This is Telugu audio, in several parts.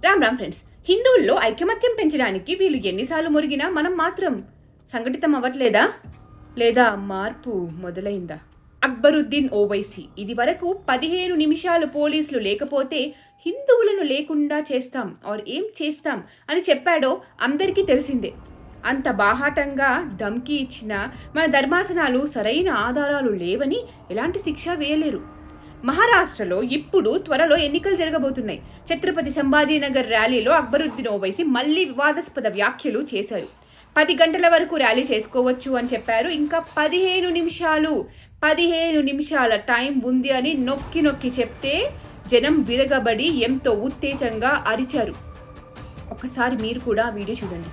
రామ్ రామ్ ఫ్రెండ్స్, హిందువుల్లో ఐకమత్యం పెంచడానికి వీళ్ళు ఎన్నిసార్లు మురిగినా మనం మాత్రం సంఘటితం అవ్వట్లేదా? లేదా మార్పు మొదలైందా? అక్బరుద్దీన్ ఓవైసీ ఇది వరకు 15 నిమిషాలు పోలీసులు లేకపోతే హిందువులను లేకుండా చేస్తాం ఆర్ ఏం చేస్తాం అని చెప్పాడో అందరికీ తెలిసిందే. అంత బాహాటంగా ధమ్కీ ఇచ్చిన మన ధర్మాసనాలు సరైన ఆధారాలు లేవని ఎలాంటి శిక్ష వేయలేరు. మహారాష్ట్రలో ఇప్పుడు త్వరలో ఎన్నికలు జరగబోతున్నాయి. ఛత్రపతి సంభాజీనగర్ ర్యాలీలో అక్బరుద్దీన్ ఓవైసీ మళ్లీ వివాదాస్పద వ్యాఖ్యలు చేశారు. 10 గంటల వరకు ర్యాలీ చేసుకోవచ్చు అని చెప్పారు. ఇంకా 15 నిమిషాల టైం ఉంది అని నొక్కి నొక్కి చెప్తే జనం విరగబడి ఎంతో ఉత్తేజంగా అరిచారు. ఒకసారి మీరు కూడా వీడియో చూడండి.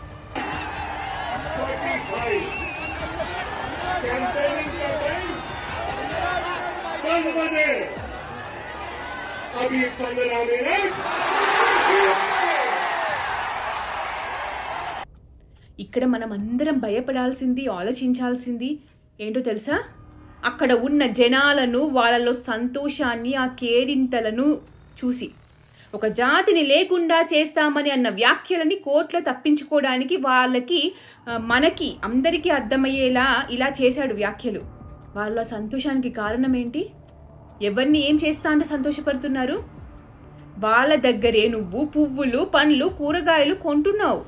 ఇక్కడ మనం అందరం భయపడాల్సింది, ఆలోచించాల్సింది ఏంటో తెలుసా? అక్కడ ఉన్న జనాలను, వాళ్ళలో సంతోషాన్ని, ఆ కేరింతలను చూసి ఒక జాతిని లేకుండా చేస్తామని అన్న వ్యాఖ్యలని కోర్టులో తప్పించుకోవడానికి వాళ్ళకి మనకి అందరికీ అర్థమయ్యేలా ఇలా చేశాడు వ్యాఖ్యలు. వాళ్ళ సంతోషానికి కారణం ఏంటి? ఎవరిని ఏం చేస్తా అంటే సంతోషపడుతున్నారు? వాళ్ళ దగ్గరే నువ్వు పువ్వులు, పండ్లు, కూరగాయలు కొంటున్నావు.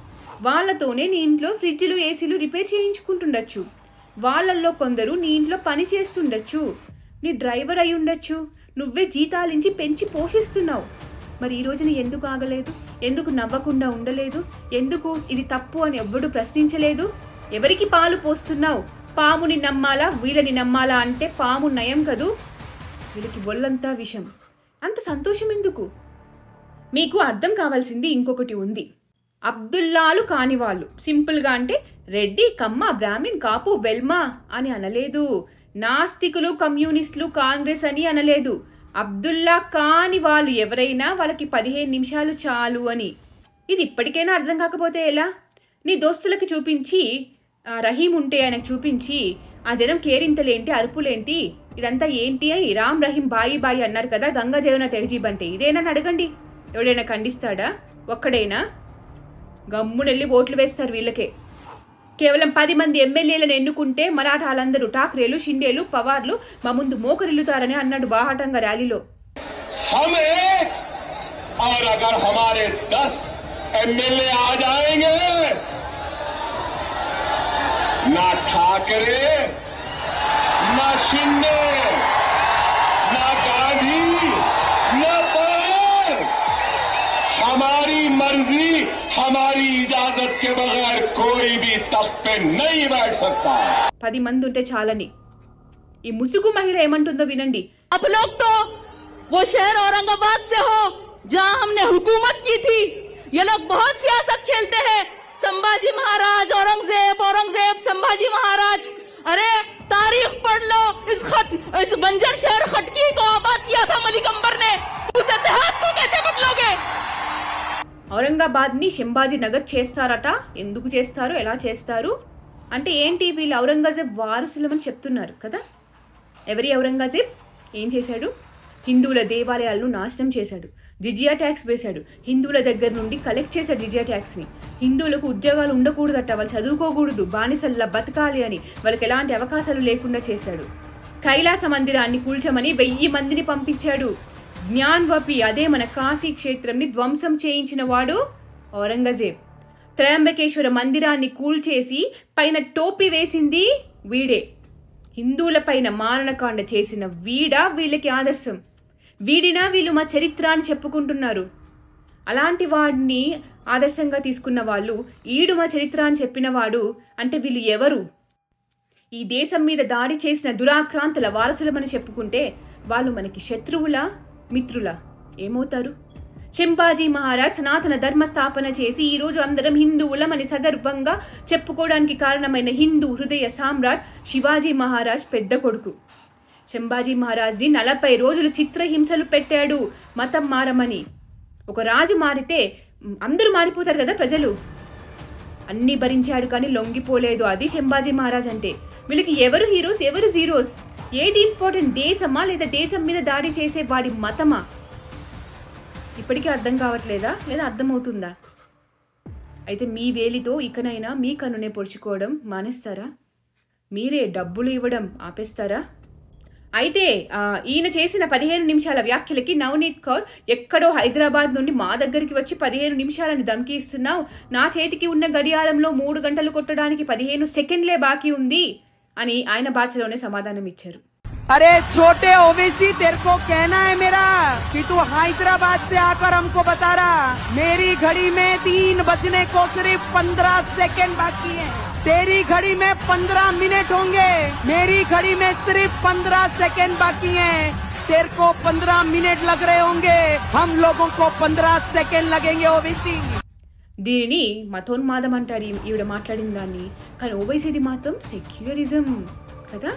వాళ్ళతోనే నీ ఇంట్లో ఫ్రిడ్జ్లు, ఏసీలు రిపేర్ చేయించుకుంటుండొచ్చు. వాళ్ళల్లో కొందరు నీ ఇంట్లో పని చేస్తుండొచ్చు. నీ డ్రైవర్ అయి ఉండొచ్చు. నువ్వే జీతాలించి పెంచి పోషిస్తున్నావు. మరి ఈ రోజున ఎందుకు ఆగలేదు? ఎందుకు నవ్వకుండా ఉండలేదు? ఎందుకు ఇది తప్పు అని ఎవ్వడు ప్రశ్నించలేదు? ఎవరికి పాలు పోస్తున్నావు? పాముని నమ్మాలా, వీళ్ళని నమ్మాలా అంటే పాము నయం కదూ, వీళ్ళకి ఒళ్ళంతా విషం. అంత సంతోషం ఎందుకు? మీకు అర్థం కావాల్సింది ఇంకొకటి ఉంది. అబ్దుల్లాలు కాని వాళ్ళు సింపుల్గా అంటే రెడ్డి, కమ్మ, బ్రాహ్మిన్, కాపు, వెల్మా అని అనలేదు. నాస్తికులు, కమ్యూనిస్టులు, కాంగ్రెస్ అని అనలేదు. అబ్దుల్లా కాని వాళ్ళు ఎవరైనా వాళ్ళకి 15 నిమిషాలు చాలు అని. ఇది ఇప్పటికైనా అర్థం కాకపోతే ఎలా? నీ దోస్తులకి చూపించి, రహీం ఉంటే ఆయనకు చూపించి ఆ జనం కేరింతలేంటి, అరుపులేంటి, ఇదంతా ఏంటి అని రామ్ రహీం బాయి బాయి అన్నారు కదా, గంగా జమున తెహజీబ్ అంటే ఇదేనా అడగండి. ఎవడైనా ఖండిస్తాడా? ఒక్కడైనా? గమ్మునెళ్ళి ఓట్లు వేస్తారు వీళ్ళకే. కేవలం 10 మంది ఎమ్మెల్యేలను ఎన్నుకుంటే మరాఠాలందరూ ఠాక్రేలు, షిండేలు, పవార్లు మా ముందు మోకరిల్లుతారని అన్నాడు బాహాటంగా ర్యాలీలో. ना ठाकरे, ना शिंदे, ना गांधी, ना पवार, हमारी मर्जी, हमारी इजाजत के बगैर कोई भी तख्त पे नहीं बैठ सकता. 10 మంది ఉంటే చాలని. ఈ ముసుగు మహిళ ఏమంటుందో వినండి. आप लोग तो वो शहर औरंगाबाद से हो जहां हमने हुकूमत की थी. ये लोग बहुत सियासत खेलते हैं. संभाजी महाराज, औरंगजेब, संभाजी महाराज. अरे तारीख पढ़ लो. इस बंजर शहर खटकी को आबाद किया था मलिक अंबर ने. उस इतिहास को कैसे बदलोगे? ఔరంగాబాద్ ని సంభాజీ నగర్ చేస్తారట. ఎందుకు చేస్తారు, ఎలా చేస్తారు అంటే ఏంటి? వీళ్ళు ఔరంగజేబ్ వారసులమని చెప్తున్నారు కదా. ఎవరి ఔరంగజేబ్? ఏం చేశాడు? హిందువుల దేవాలయాలను నాశనం చేశాడు. జిజియా ట్యాక్స్ వేశాడు. హిందువుల దగ్గర నుండి కలెక్ట్ చేశాడు జిజియా ట్యాక్స్ని. హిందువులకు ఉద్యోగాలు ఉండకూడదట, వాళ్ళు చదువుకోకూడదు, బానిసల్లా బతకాలి అని వాళ్ళకి ఎలాంటి అవకాశాలు లేకుండా చేశాడు. కైలాస మందిరాన్ని కూల్చమని 1000 మందిని పంపించాడు. జ్ఞాన్వపి, అదే మన కాశీ క్షేత్రంని ధ్వంసం చేయించిన వాడు ఔరంగజేబ్. త్రయంబకేశ్వర మందిరాన్ని కూల్చేసి పైన టోపీ వేసింది వీడే. హిందువుల పైన మారణకాండ చేసిన వీడా వీళ్ళకి ఆదర్శం. వీడినా వీళ్ళు మా చరిత్ర అని చెప్పుకుంటున్నారు. అలాంటి వాడిని ఆదర్శంగా తీసుకున్న వాళ్ళు ఈడు మా చరిత్ర అని చెప్పినవాడు అంటే వీళ్ళు ఎవరు? ఈ దేశం మీద దాడి చేసిన దురాక్రాంతుల వారసులమని చెప్పుకుంటే వాళ్ళు మనకి శత్రువులా, మిత్రులా? ఏమవుతారు? సంభాజీ మహారాజ్ సనాతన ధర్మ స్థాపన చేసి ఈరోజు అందరం హిందువులమని సగర్వంగా చెప్పుకోవడానికి కారణమైన హిందూ హృదయ సామ్రాట్ శివాజీ మహారాజ్ పెద్ద కొడుకు. సంభాజీ మహారాజ్ని 40 రోజులు చిత్రహింసలు పెట్టాడు మతం మారమని. ఒక రాజు మారితే అందరూ మారిపోతారు కదా ప్రజలు. అన్నీ భరించాడు కానీ లొంగిపోలేదు. అది సంభాజీ మహారాజ్ అంటే. వీళ్ళకి ఎవరు హీరోస్, ఎవరు జీరోస్? ఏది ఇంపార్టెంట్? దేశమా లేదా దేశం మీద దాడి చేసే వాడి మతమా? ఈ ఇప్పటికీ అర్థం కావట్లేదా లేదా అర్థమవుతుందా? అయితే మీ వేలితో ఇకనైనా మీ కన్నునే పొడుచుకోవడం మానేస్తారా? మీరే డబ్బులు ఇవ్వడం ఆపేస్తారా? అయితే ఈయన చేసిన 15 నిమిషాల వ్యాఖ్యలకి నవనీత్ కౌర్ ఎక్కడో హైదరాబాద్ నుండి మా దగ్గరికి వచ్చి 15 నిమిషాలని ధమ్కి ఇస్తున్నావు, నా చేతికి ఉన్న గడియారంలో 3 గంటలు కొట్టడానికి 15 సెకండ్లే బాకీ ఉంది అని ఆయన భాషలోనే సమాధానం ఇచ్చారు. अरे छोटे ओवैसी तेरे को कहना है मेरा कि तू हैदराबाद से आकर हमको बता रहा मेरी घड़ी में 3 बजने को सिर्फ 15 सेकंड बाकी है, तेरी घड़ी में 15 मिनट होंगे, मेरी घड़ी में सिर्फ 15 सेकंड बाकी है, तेरे को 15 मिनट लग रहे होंगे, हम लोगों को 15 सेकंड लगेंगे ओवैसी. దీనిని మతోన్మాదం అంటారు ఈవిడ మాట్లాడిన దాన్ని. కానీ ఓవైసీది మాత్రం సెక్యులరిజం కదా.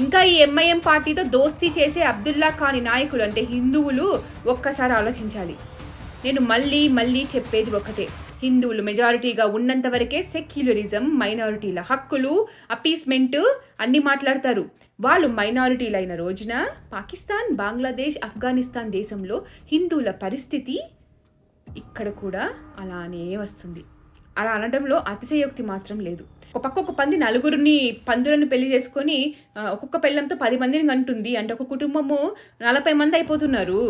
ఇంకా ఈ ఎంఐఎం పార్టీతో దోస్తీ చేసే అబ్దుల్లా ఖాని నాయకులు అంటే హిందువులు ఒక్కసారి ఆలోచించాలి. నేను మళ్ళీ మళ్ళీ చెప్పేది ఒకటే, హిందువులు మెజారిటీగా ఉన్నంత వరకే సెక్యులరిజం, మైనారిటీల హక్కులు, అపీస్మెంట్ అన్ని మాట్లాడతారు. వాళ్ళు మైనారిటీలు అయిన రోజున పాకిస్తాన్, బంగ్లాదేశ్, ఆఫ్ఘనిస్తాన్ దేశంలో హిందువుల పరిస్థితి ఇక్కడ కూడా అలానే వస్తుంది. అలా అనడంలో అతిశయోక్తి మాత్రం లేదు. ఒక పక్క ఒక పంది 4 పందులను పెళ్లి చేసుకొని ఒక్కొక్క పెళ్ళంతో 10 మందిని కంటుంది అంటే ఒక కుటుంబము 40 మంది అయిపోతున్నారు.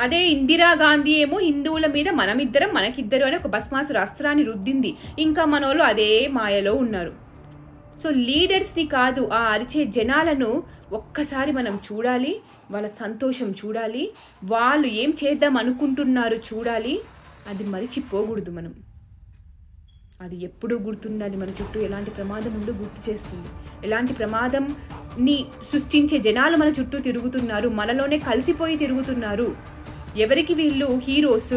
అదే ఇందిరాగాంధీ ఏమో హిందువుల మీద మనమిద్దరం మనకిద్దరు అని ఒక భస్మాసుర అస్త్రాన్ని రుద్దింది. ఇంకా మనోళ్ళు అదే మాయలో ఉన్నారు. సో లీడర్స్ని కాదు, ఆ అరిచే జనాలను ఒక్కసారి మనం చూడాలి, వాళ్ళ సంతోషం చూడాలి, వాళ్ళు ఏం చేద్దాం అనుకుంటున్నారు చూడాలి. అది మరిచిపోకూడదు మనం. అది ఎప్పుడూ గుర్తుండాలి. మన చుట్టూ ఎలాంటి ప్రమాదం ఉందో గుర్తు చేస్తుంది. ఎలాంటి ప్రమాదంని సృష్టించే జనాలు మన చుట్టూ తిరుగుతున్నారు, మనలోనే కలిసిపోయి తిరుగుతున్నారు. ఎవరికి వీళ్ళు హీరోస్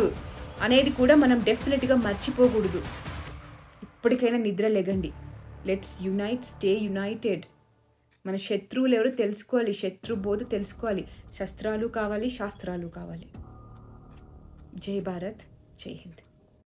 అనేది కూడా మనం డెఫినెట్గా మర్చిపోకూడదు. ఇప్పటికైనా నిద్ర లెగండి. Let's unite, stay united. మన శత్రువులు ఎవరో తెలుసుకోవాలి, శత్రు బోధ తెలుసుకోవాలి. శస్త్రాలు కావాలి, శాస్త్రాలు కావాలి. జై భారత్, జై హింద్.